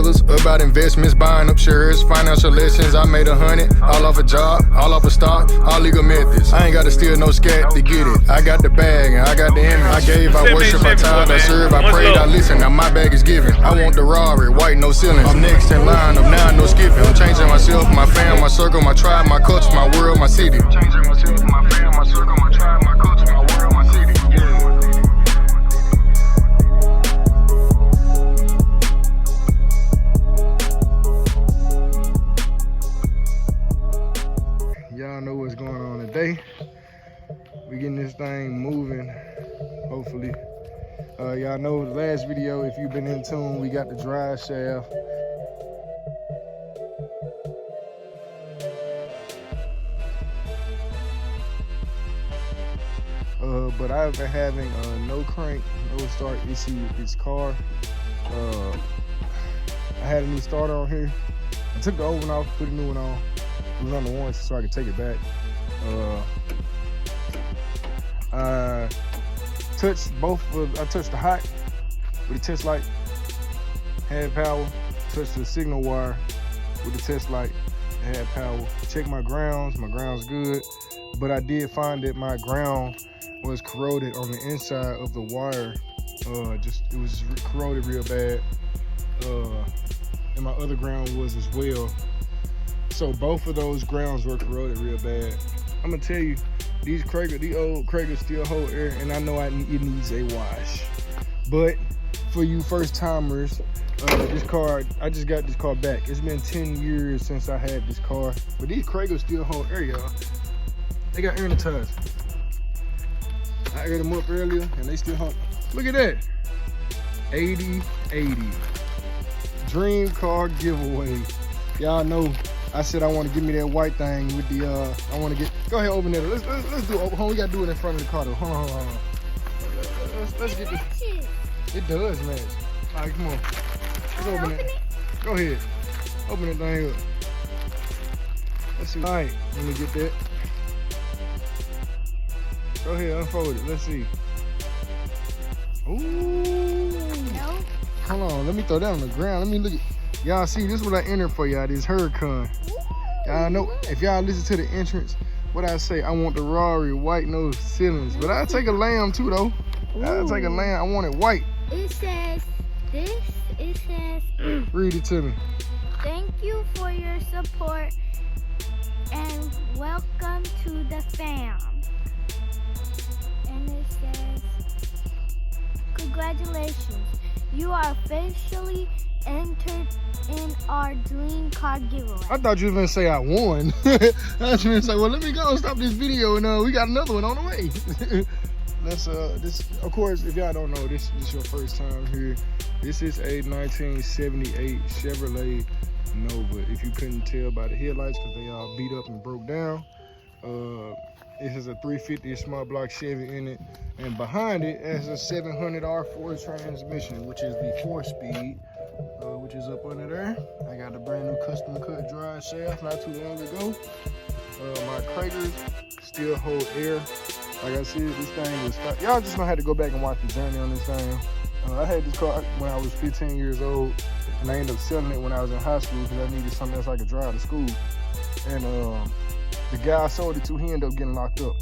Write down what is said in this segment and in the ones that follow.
brothers about investments, buying up shares, financial lessons. I made 100, all off a job, all off a stock, all legal methods. I ain't got to steal no scat to get it. I got the bag and I got the image. I gave, I worship, I tithe, I serve, I prayed, I listen. Now my bag is given. I want the Rari, white, no ceilings. I'm next in line, I'm now, no skipping. I'm changing myself, my fam, my circle, my tribe, my culture, my world, my city. I'm changing myself, my fam, my circle, my tribe, my culture, my world, my city. Y'all know what's going on today. We getting this thing moving, hopefully. Y'all know the last video, if you've been in tune, we got the drive shaft. But I've been having no crank, no start issue with this car. I had a new starter on here. I took the old one off, put a new one on. It was on the warranty so I could take it back. I touched I touched the hot with the test light, had power. Touched the signal wire with the test light, had power. Checked my grounds good. But I did find that my ground was corroded on the inside of the wire. It was corroded real bad. And my other ground was as well. So both of those grounds were corroded real bad. I'm gonna tell you, these old Kragers still hold air, and I know it needs a wash. But for you first timers, this car, I just got this car back. It's been 10 years since I had this car, but these Kragers still hold air, y'all. They got air in the tires. I aired them up earlier, and they still hold. Look at that, 80/80 dream car giveaway. Y'all know I said I want to give me that white thing with the I want to get. Go ahead, open it. Let's do it. Hold on, we gotta do it in front of the car though. Hold on. Let's get this. It does match. All right, come on. Let's open it. Go ahead. Open that thing up. Let's see. All right, let me get that. Go ahead, unfold it. Let's see. Ooh. No. Hold on. Let me throw that on the ground. Let me look at. Y'all see, this is what I entered for y'all, this Huracan. Y'all know, if y'all listen to the entrance, what I say, I want the Rari white, no ceilings. But I'll take a lamb too, though. I'll take a lamb, I want it white. It says this, it says... Read it to me. Thank you for your support and welcome to the fam. And it says, congratulations, you are officially entered in our dream car giveaway. I thought you were gonna say I won. I was gonna say, well, let me go and stop this video, and we got another one on the way. That's this. Of course, if y'all don't know, this is your first time here. This is a 1978 Chevrolet Nova. If you couldn't tell by the headlights, because they all beat up and broke down. It has a 350 small block Chevy in it, and behind it has a 700 R4 transmission, which is the 4-speed. Which is up under there. I got a brand new custom cut drive shaft not too long ago. My Kragers still hold air. Like I said, this thing was, y'all just gonna have to go back and watch the journey on this thing. I had this car when I was 15 years old, and I ended up selling it when I was in high school because I needed something else I could drive to school. And the guy I sold it to, he ended up getting locked up.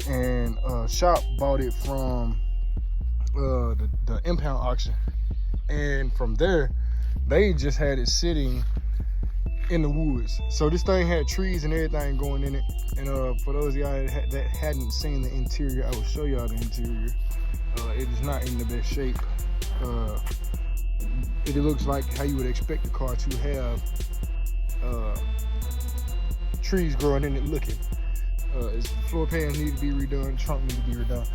And shop bought it from the impound auction. And from there, they just had it sitting in the woods. So this thing had trees and everything going in it. And for those of y'all that hadn't seen the interior, I will show y'all the interior. It is not in the best shape. It looks like how you would expect the car to have trees growing in it looking. Floor pans need to be redone, trunk need to be redone.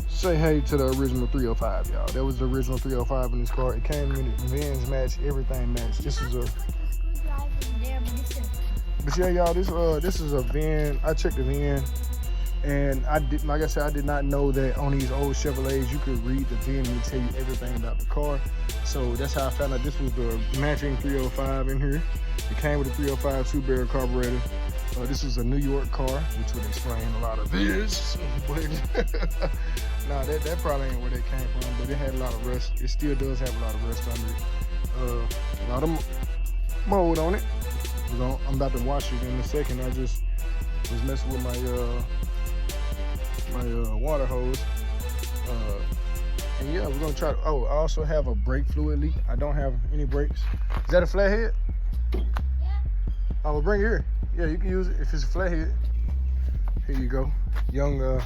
Say hey to the original 305, y'all. That was the original 305 in this car. It came in it, vans matched, everything matched. This is a. But yeah, y'all, this is a van. I checked the van, and like I said, I did not know that on these old Chevrolets you could read the VIN and tell you everything about the car. So that's how I found out this was the matching 305 in here. It came with a 305 2-barrel carburetor. This is a New York car, which would explain a lot of this. But nah, that probably ain't where that came from, but it had a lot of rust. It still does have a lot of rust under it. A lot of mold on it. I'm about to wash it in a second. I just was messing with my water hose. And yeah, we're gonna try to, oh, I also have a brake fluid leak. I don't have any brakes. Is that a flathead? Yeah. I will bring it here. Yeah, you can use it if it's a flathead. Here you go. Young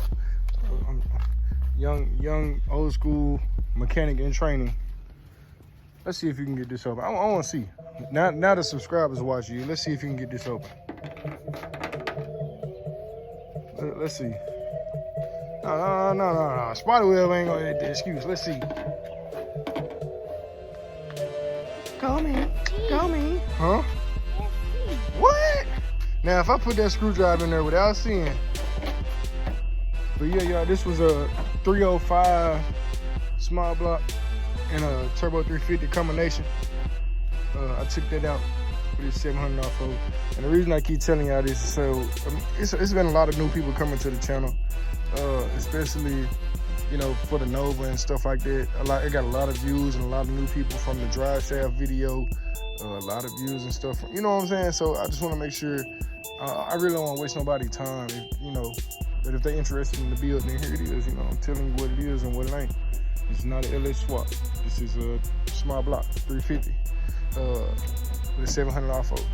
old school mechanic in training. Let's see if you can get this open. I want to see. Now the subscribers watch you. Let's see if you can get this open. Let's see. No. Spiderweb ain't gonna hit the excuse. Let's see. Come in. Huh? What? Now, if I put that screwdriver in there without seeing. But yeah, y'all, this was a 305 small block and a turbo 350 combination. I took that out with this $700 fold. And the reason I keep telling y'all this is so, it's been a lot of new people coming to the channel. Especially, you know, for the Nova and stuff like that. It got a lot of views and a lot of new people from the drive shaft video. A lot of views and stuff. You know what I'm saying? So I just want to make sure. I really don't want to waste nobody's time. But if they're interested in the build, then here it is. You know, I'm telling you what it is and what it ain't. It's not an LS swap. This is a small block 350 with a $700 fold.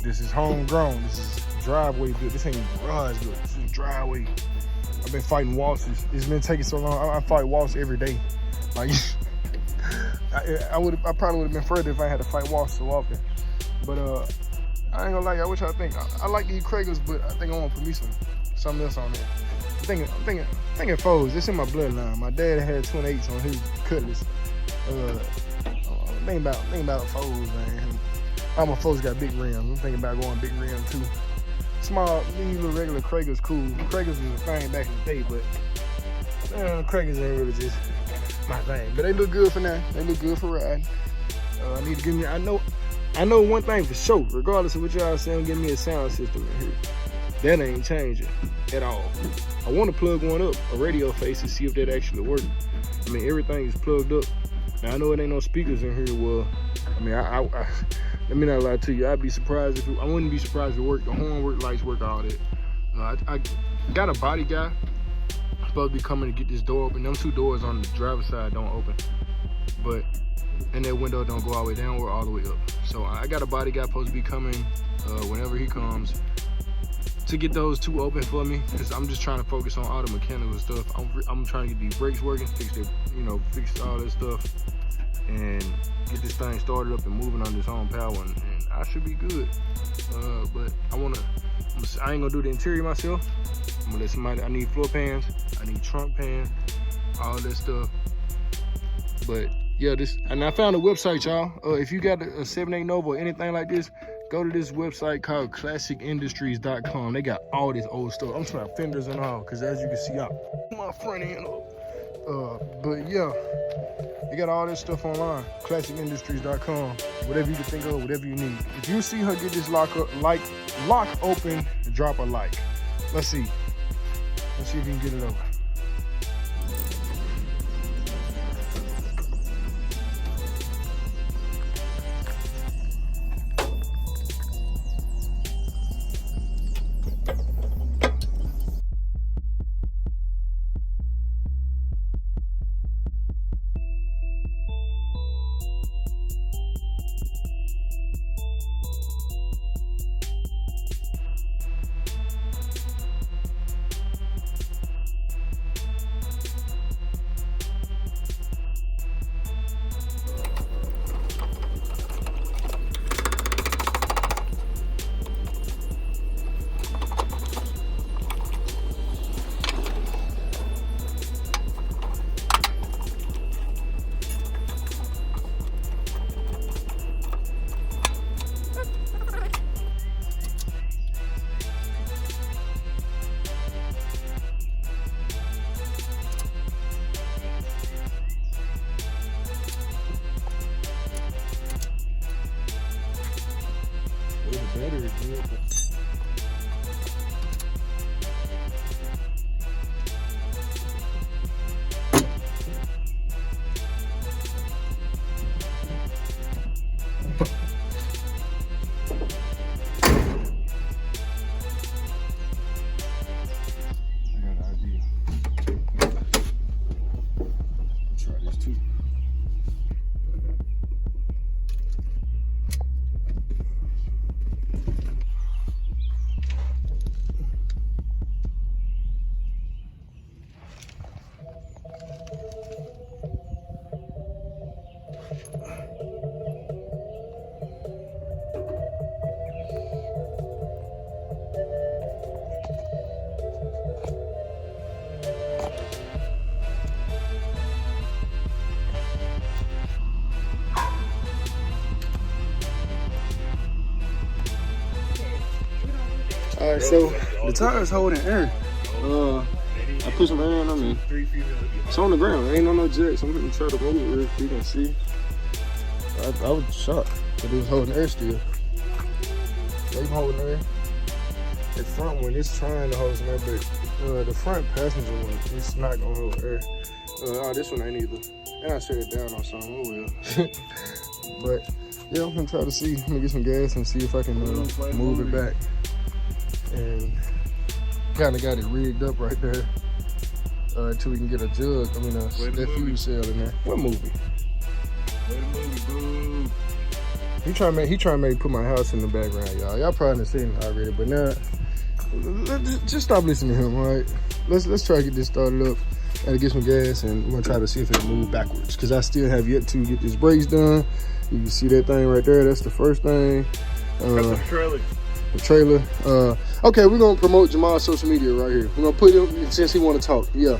This is homegrown. This is driveway built. This ain't garage built. This is driveway. I've been fighting waltzes. It's been taking so long. I fight waltz every day. Like I probably would have been further if I had to fight waltz so often. But I ain't gonna lie, what y'all think? I like these Kragers, but I think I want to put me something else on there. I'm thinking foes. It's in my bloodline. My dad had 28s on his Cutlass. Think about foes, man. All my folks got big rims. I'm thinking about going big rim too. Small, these little regular Kragers cool. Kragers was a thing back in the day, but Kragers ain't really just my thing. But they look good for now. They look good for riding. I need to give me. I know one thing for sure. Regardless of what y'all saying, give me a sound system in here. That ain't changing at all. I want to plug one up, a radio face, to see if that actually works. I mean, everything is plugged up. Now I know it ain't no speakers in here. Well, I mean, I let me not lie to you. I'd be surprised if I wouldn't be surprised if it worked. The horn work, lights work, all that. I got a body guy supposed to be coming to get this door open. Them two doors on the driver's side don't open, and that window don't go all the way down or all the way up. So I got a body guy supposed to be coming whenever he comes to get those two open for me, because I'm just trying to focus on all the mechanical stuff. I'm trying to get these brakes working, fix all that stuff, and get this thing started up and moving on this home power, and I should be good. But I ain't gonna do the interior myself. I'm gonna let somebody. I need floor pans, I need trunk pan, all that stuff. But yeah, and I found a website, y'all. If you got a 7.8 Nova or anything like this, go to this website called classicindustries.com. They got all this old stuff. I'm trying fenders and all, because as you can see, my front end up. But yeah, they got all this stuff online. Classicindustries.com. Whatever you can think of, whatever you need. If you see her get this lock open, drop a like. Let's see. Let's see if you can get it over. Alright, so the tire's holding air. I put some air in them and it's on the ground. It ain't on no jacks. I'm gonna try to move it real quick and see. I was shocked that it was holding air still. They holding air. The front one is trying to hold some air, but the front passenger one, it's not gonna hold air. This one ain't either. And I shut it down on something. Oh well. But yeah, I'm gonna try to see. I'm gonna get some gas and see if I can move it back. And kind of got it rigged up right there until we can get a jug. I mean, that fuel cell in there. What movie? Boo. He trying to make put my house in the background, y'all. Y'all probably done seen it already, but now just stop listening to him, all right? Let's try to get this started up. Gotta get some gas, and we're gonna try to see if it'll move backwards, because I still have yet to get this brakes done. You can see that thing right there. That's the first thing. That's the trailer. The trailer. Okay, we're gonna promote Jamal's social media right here. We're gonna put him, since he want to talk. Yeah.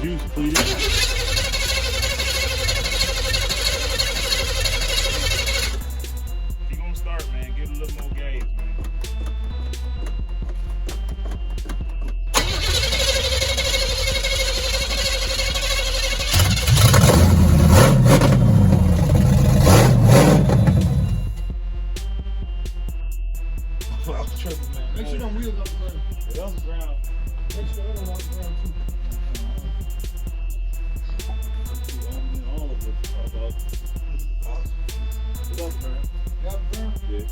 Juice, please. If you gonna start, man, get a little more gas, man. Make sure them wheels off the ground. Get off the ground. Make sure the other one off the ground too. All of it. About. Get off the ground. Get off the ground? Yeah.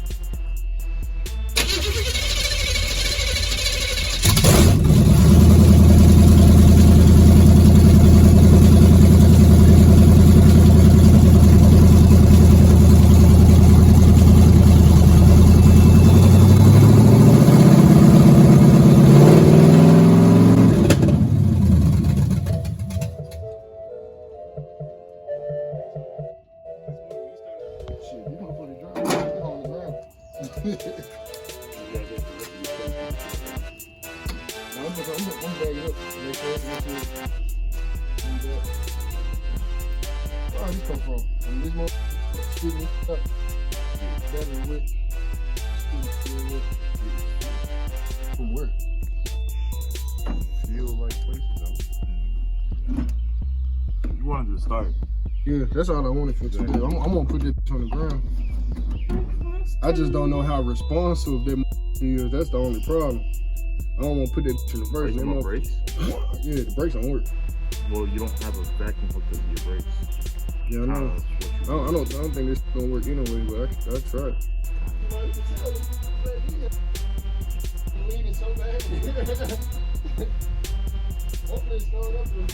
Where this come from? And this more speeding up. Better with speeding from where? Feel like places though. You wanted to start. Yeah, that's all I wanted for today. I'm gonna put this on the ground. I just don't know how responsive that is. That's the only problem. I don't want to put that in the first. No brakes? Yeah, the brakes don't work. Well, you don't have a vacuum hooked up to your brakes. Yeah, I know. I don't think this is gonna work anyway, but I tried. Leaning so bad. Hopefully it's going up there.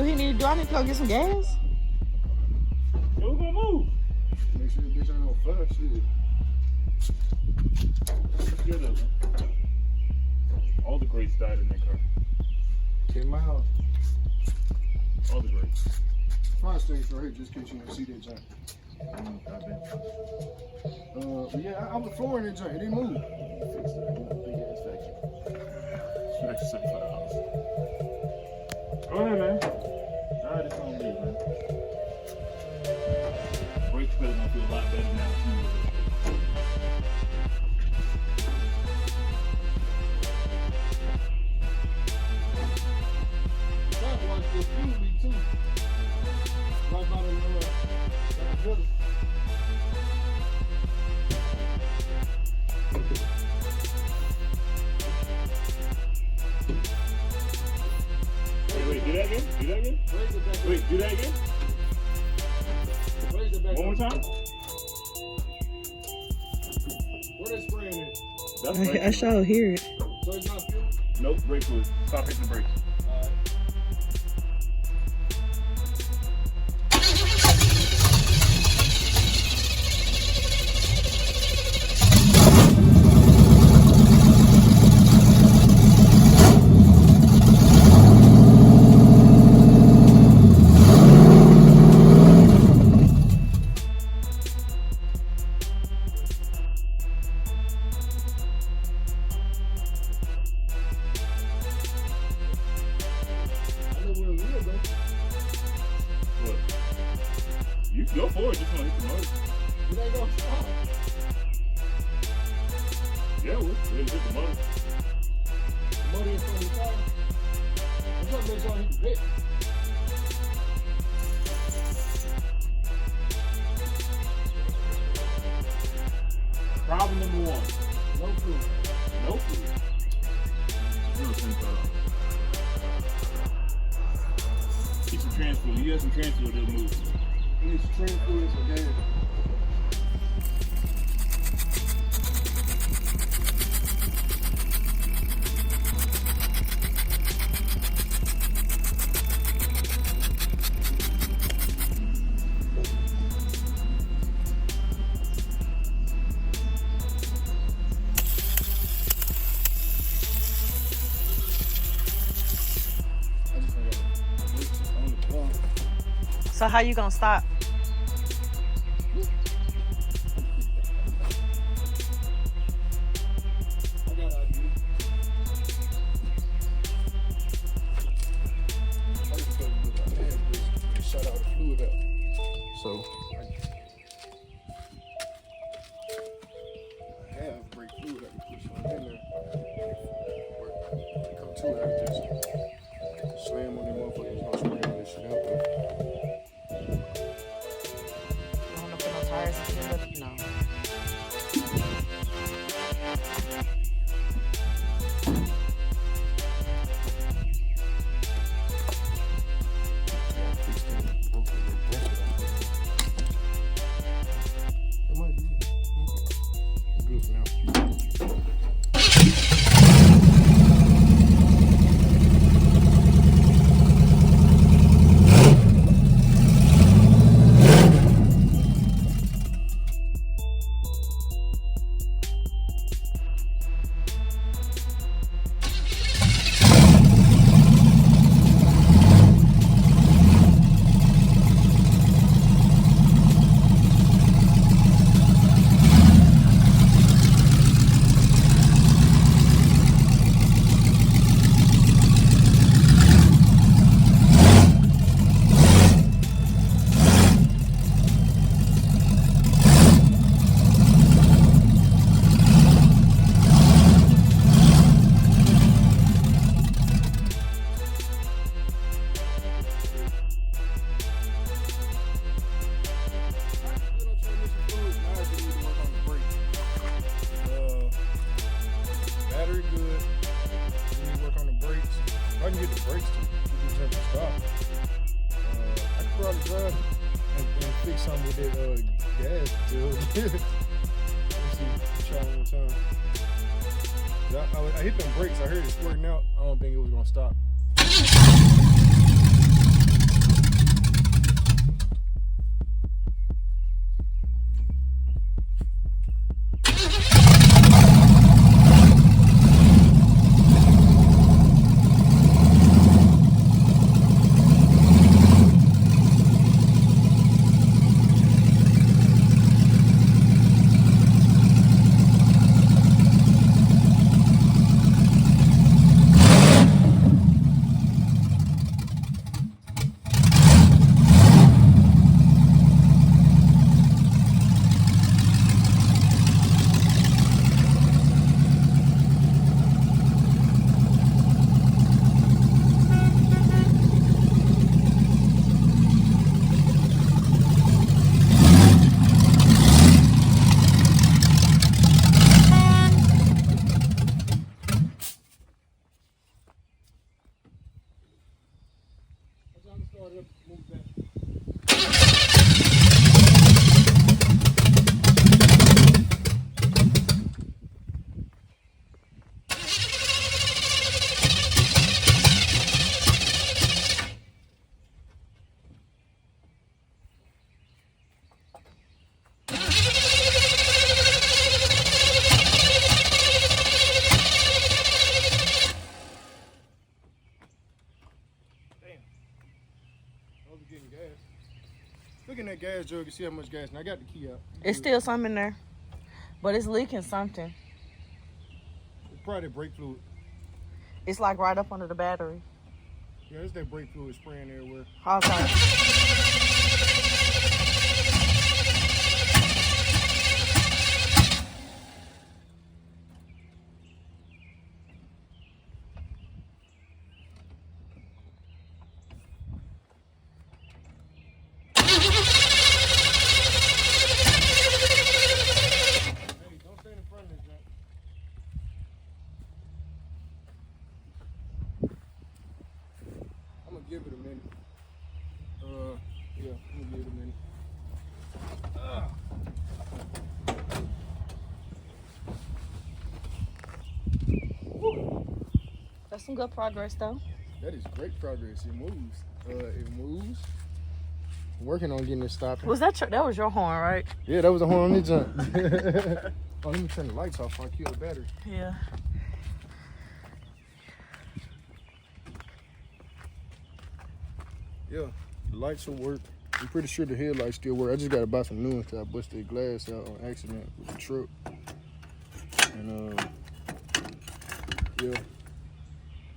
Do I need to go get some gas? Yo, we're gonna move. Make sure the bitch ain't on fire shit. Good up, man. All the greats died in that car. 10 miles. All the greats. Fire station right here, just in case you don't see that junk. But yeah, I was flooring that junk. It didn't move. Fix it. Big ass vacuum. Extra $75. Go ahead, man. Alright, it's on me, man. Brakes better gonna feel a lot better now. That was the fuel leak too. Right by the building. Do that again? Wait, do that again? One more time? Where they spraying it? That's brake I fluid. sure hear it. So it's not fuel? Nope, brake fluid. Stop hitting the brakes. Alright. What? You can go forward, just don't hit the motor. It ain't gonna stop. Yeah, we'll hit the motor. The motor is from the car. I'm trying to make sure I hit the bit. Problem number one. No fuel. No fluid. You know, send Get some transfer. You got some transfer, they'll move. We need some train fluid, some gas. I just ain't got the brakes on the car. So how you gonna stop? I got an idea. I just put it with my hand brake and shut all the fluid out. So I have brake fluid I can push on in there. Come to it, I just slam on them motherfuckers, gonna spray all this shit out there. You don't wanna put no tires in it? No. It might be. Okay. Good for now. Battery good. We need to work on the brakes. If I can get the brakes to jump and stop, I could probably drive and fix something with that gas still. Let's see. Try one more time. I hit them brakes. I heard it squirting out. I don't think it was gonna stop. Look in that gas jug and see how much gas. And I got the key out. It's still something in there, but it's leaking something. It's probably brake fluid. It's like right up under the battery. Yeah, it's that brake fluid spraying everywhere. Okay. Give it a minute. Yeah, I'm gonna give it a minute. That's some good progress, though. That is great progress. It moves. It moves. I'm working on getting it stopping. Was that that was your horn, right? Yeah, that was a horn on the jump. Oh, let me turn the lights off before I kill the battery. Yeah. Yeah, the lights will work. I'm pretty sure the headlights still work. I just gotta buy some new ones because I busted the glass out on accident with the truck. And yeah,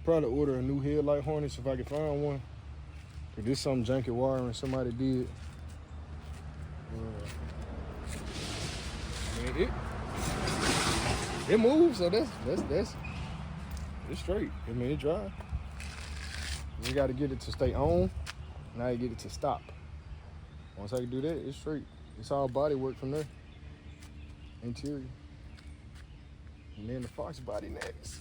probably order a new headlight harness if I can find one. Cause this some janky wiring somebody did. I mean, it moves, so that's it's straight. I mean, it drives. You got to get it to stay on. Now you get it to stop. Once I can do that, it's straight. It's all body work from there. Interior. And then the Fox body next.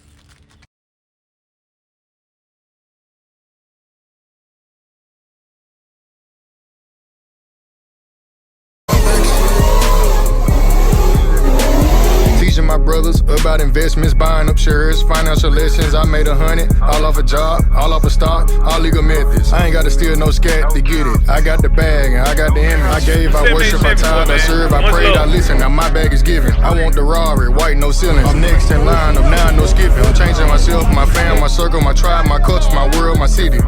Teaching my brothers about investments, buying up shares, financial lessons. I made 100, all off a job, all off a stock, all legal methods. I ain't gotta steal no scat to get it. I got the bag and I got the image. I gave, I worship, I tithe, I serve, I prayed, I listen. Now my bag is given. I want the Rari, white, no ceilings. I'm next in line, I'm now no skipping. I'm changing myself, my fam, my circle, my tribe, my culture, my world, my city.